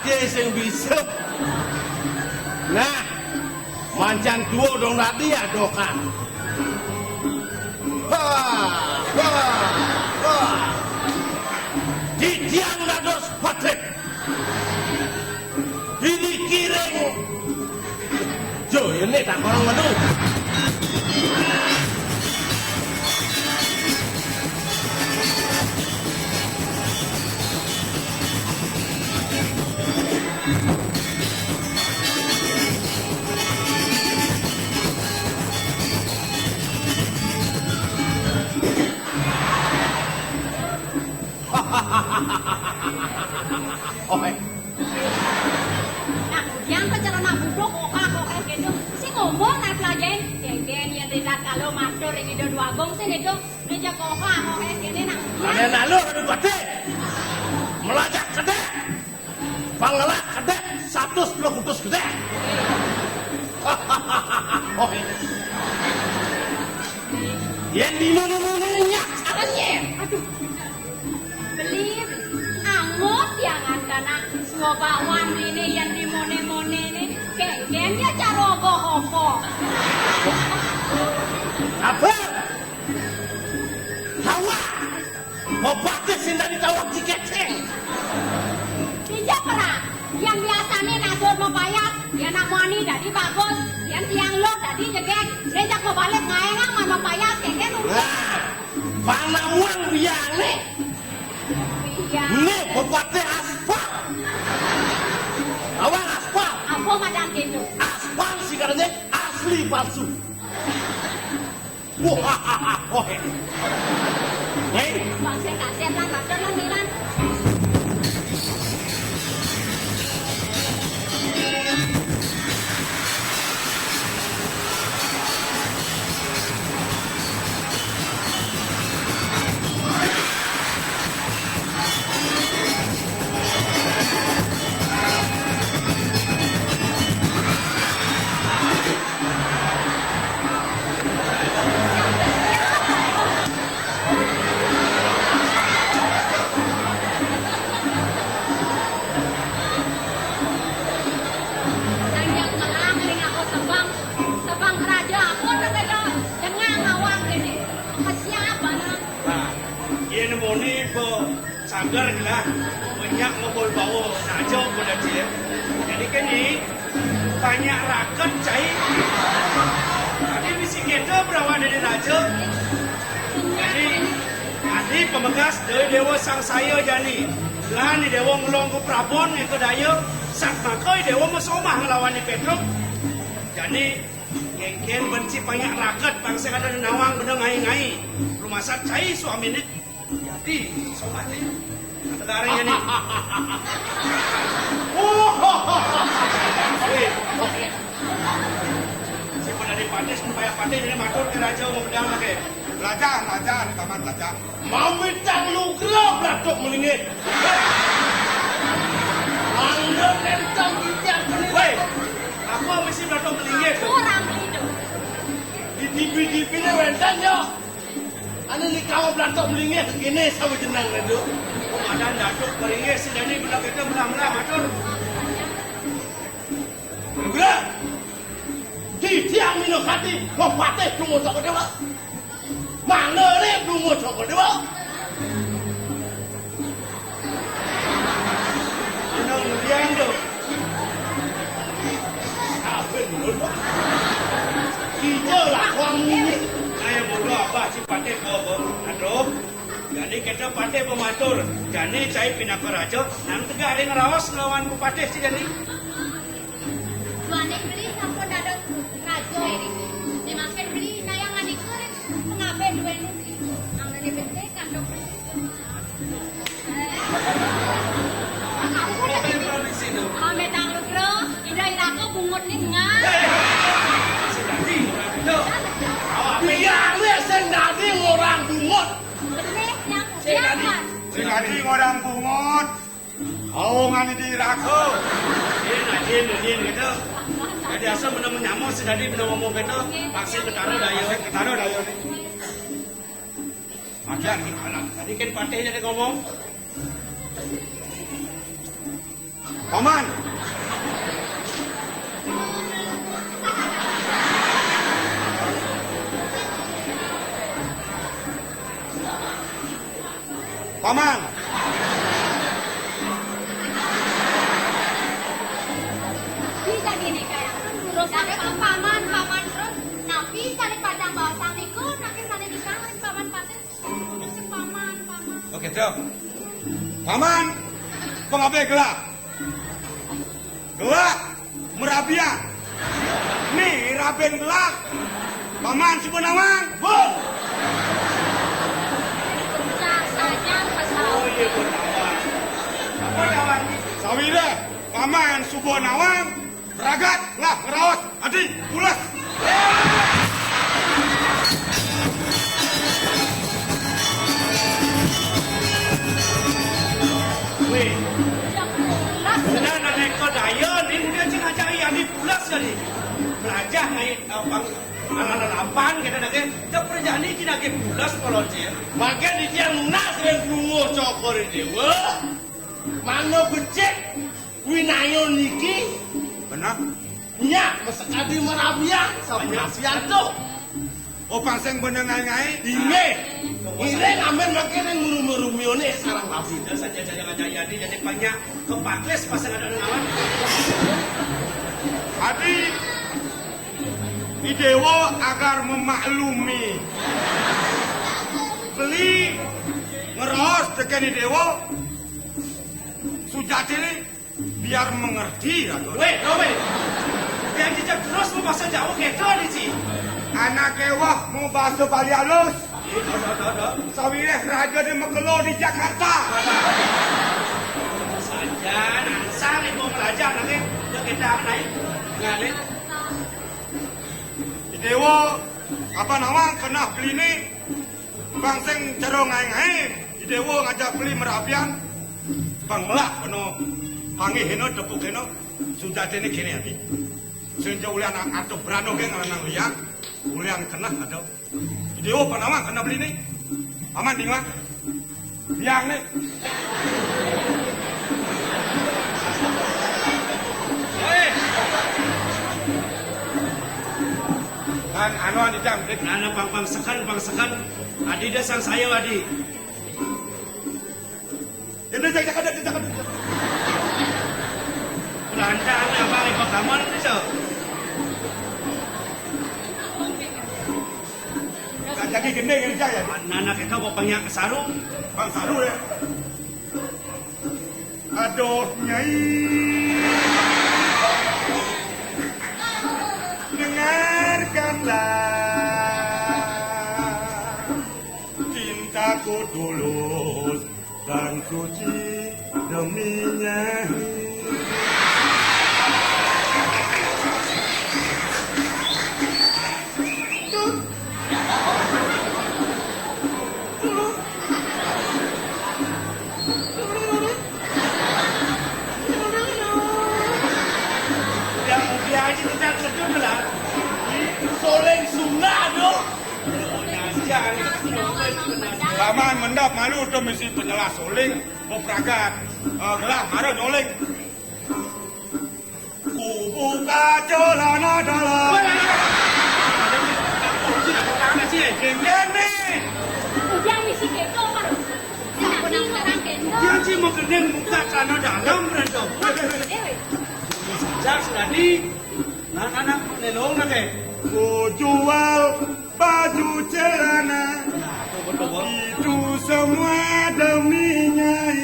patih sing bisa. Nah, mancan tua dong tadi ya dokan. Didiang dados patih. Ini kiring. Jo, ini tak korang menu. Oke. Nah, yang kecelana budok kok gitu. Si ngomong naik pelajaran, gen yang tidak kalau matur ini dua gong sih gitu. Ini jago kok gini nak. Ada nalu ada bate. Melajak gede. Pangelak gede. 110 kutus gede. Oke. Yang di mana-mananya caranya. Aduh. Beli angot yang antara ngobawan ini yang di mone-mone ini gennya cara ogo-ogo. Apa? Hawa. Obatnya sih dari tawak cikeceng. Tidak pernah. Yang biasanya nasur mempayat, yang nak mani dari bagus, yang tiang lo dari jegek, rejak mau balik ngaengang mau mempayat keken. Nah, panawang biang nih. Nih, obatnya aspal. Awang aspal. Apa madang gitu? Aspal sih katanya asli palsu. Wah, Hei, Bang saya kasih lan badan lan milan. Sanggar lah, banyak ngobrol bawa najo pada dia. Jadi kan ni banyak rakyat cai. Tadi misi kita berawal dari najo. Jadi pemegas dari dewa sang saya jani. Lah ni dewa ngelong ke Prabon itu daya. Sak makai dewa mesomah ngelawan ni Petruk. Jadi yang benci banyak rakyat bangsa kada nawang benda ngai-ngai. Rumah sak cai suami ni. Jadi somat ni. Sekarang ini. Siapa dari Patis supaya Patis ini matur ke raja mau pedang lagi. Lajar di taman lajar. mau minta lu gelap latuk melingit. Anda nentang bijak benih. Woi, apa mesti latuk melingit? Kurang hidup. Di TV ni wentan yo. Ane ni kau latuk melingit gini sama jenang redu. Ada datuk meringis sedani belah kita belah-belah matur. Gerak. Tiang minum hati, kau patih tunggu tak dewa. Mana ni tunggu tak dewa? Ano yang tu? Apa dulu? Kita lah orang ini. Saya bodoh apa si patih bawa aduh. Jadi kita patih pematur. Jadi saya pindah ke raja. Nanti tegak ada ngerawas lawan ku patih si jadi. Tuanik beli sampun ada rajo ini. Dimakan beli nayangan di kore. Mengapai dua ini. Ang nalibente kandung. Apa yang produksi tu? Kami tanglu kro. Ida ko bungot ni nga. Si tadi orang itu. Biar ni sendiri orang bungut. Benih yang siapa? Sing adi orang bungut. Awangan di rago. Dia gitu. Jadi asal benda menyamuk sedadi benda ngomong gitu. Vaksin ketara daya. Ketara dayo ni. Ajar ni anak. Tadi kan patih jadi ngomong. Paman. Paman. Bisa gini kayak terus ada paman terus nah bisa nih padang bawah saniku nanti sana dikamen paman paten terus paman. Oke, Cok. Paman, pengabe gelap. Gelap, merabian. Nih, raben gelap. Paman, Subhanawang. Bun! Nah saja pasal Oh iya Gunawan. Gunawan. Sawi deh, Paman Subhanawang. Ragat lah ngerawat. Adi, pulas. Weh, yang pulas benar naik kau daya ni dia cakap cari yang dipulas kali. Belajar naik anak lapan kita nak ke perjalanan ni kita nak pulas kalau dia. Maka di tiang nas dan lungo cokor dewa. Mano becek winayo niki Benar? nyak mesekadi merabian sama sianto. Oh, pangseng bener ngai-ngai. Inge, ire ngamen makin yang muru-murumione sarang babi. Sudah saja jangan jadi jadi banyak kepakles pasal ada lawan. Adi, idewo agar memaklumi. Beli ngeros tekan idewo. Sujati biar mengerti ya. Weh, biar kita terus membahas jauh kita ni si. Anak kewah mau bahasa Bali halus. Dah. Sawireh raja di Mekelo di Jakarta. Saja nansang ni mau belajar nanti kita naik ngalir. Idewo apa nama kena beli ni bangseng cerong ngai-ngai. Idewo ngajak beli merabian. Banglah kono hangi heno tepuk heno sudah ini kini hati. Senja ulian atau berano geng anak liang ulian kena ada. Idewo apa nama kena beli ni? Aman dingwa. Liang ni. Hei, Kan anu di jam dek. nana bangsakan. Adi dah sang saya adi. Ini jangan. Lantaran apa ni kau kamar ni so. Jadi gede ini jaya. Nana kita bawa banyak kesarung. Bang Saru ya. Aduh nyai. Dengarkanlah cintaku tulus dan suci demi nyai. Dia aja kita terjun lah. Soleng sunga dong. Paman mendap malu tu mesti penjelas soling, beragat, gelah marah nyoling. Ku buka celana dalam. Gini. udah misi keko kan tidak orang keko Dia cuma mau kena buka celana dalam berado. Sejak sudah di anak lelong nak ke. Ku jual baju celana. Betul. Itu semua demi nyai.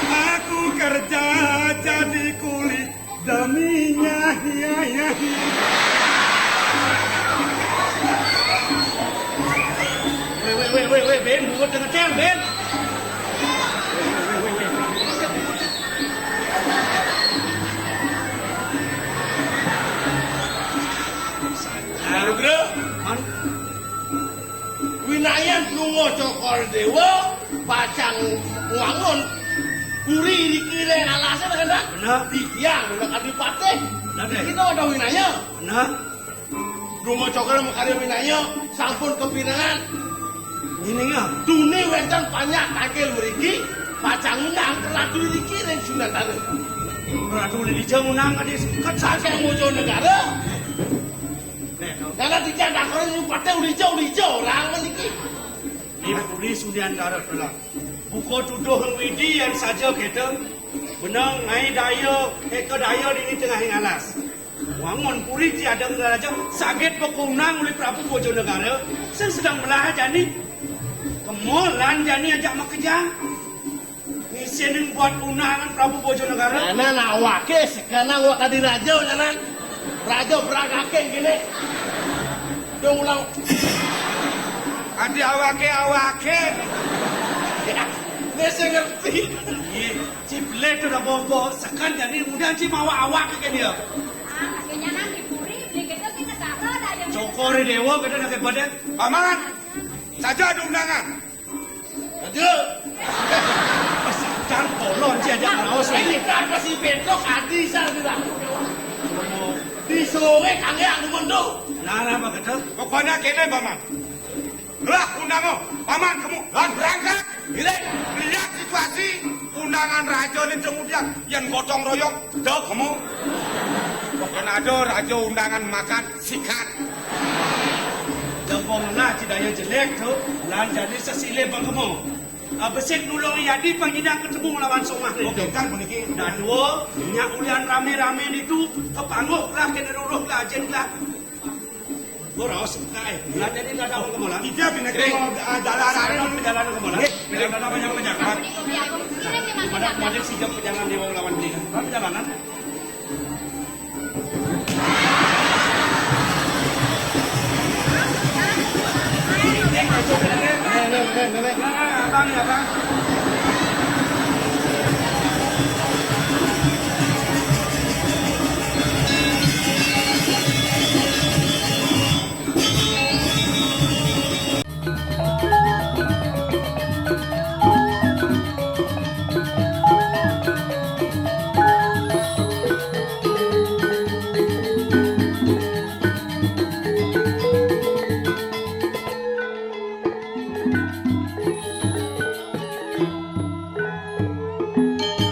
Aku kerja jadi kulit demi nyai. Weh, Ben, buat dengan cem, Ben. Lalu bro, winayan lungo cokor dewa, pacang wangun, kuri dikira alasan kan? Benar. Di tiang, udah kadipatih. Benar, deh. Kita ada winaya. Nah, Lungo cokor makanya winaya, sampun kepinangan. ini ya. Duni wetan banyak takil meriki, Pacang unang Ratu dikirim Sunan Dalem. Ratu di unang adi kat Sakit mojo negara. Karena dijaga orang yang patah ulijo orang meniki. Ini tulis Sunan Dalem telah. Buku tuduh widi yang saja kita. Benang ngai daya, ke daya di tengah alas. Wangon puri tiada raja sakit pekunang oleh Prabu Bojonegara. Sedang belah jani. Kemolan jani ajak makejang. Ngisenin buat unangan Prabu Bojonegara. Karena nak wake sekarang wak tadi raja jalan. Raja beragake gini. Dia ulang. Adi awake. Ya, dia saya ngerti. Ciple tu dah bobo. Sekarang jadi kemudian cip awak ke dia. Kayaknya nanti puri beli kita sih tak ada yang. Cokor dewa kita nak kepada. Paman, saja ada undangan. Raja. Jangan kolon je ajak raus Ini lagi. kan pasti bentuk adi saya tidak. Di sore kang yang mundur. Nara apa kata? Pokoknya kene paman. Lah undangan, paman kamu lan berangkat. Lihat situasi undangan raja ini kemudian yang gotong royong dah kamu. Pokoknya ada raja undangan makan sikat. Jempong lah cidaya jelek tu. Lan jadi sesilih bang kamu. Besik nulung yadi pangidang ketemu lawan somah ni. Oke kan puniki. Dan dua, nyak ulian rame-rame itu kepangguk lah kena ruruh lah jen lah. Boros kai. Lah jadi dah daun kamu lah. Tidak bina Perjalanan kamu lah. Perjalanan banyak pejalan. Ini memang Pada tidak. pada sigap perjalanan di lawan dia. Perjalanan. Abang, abang.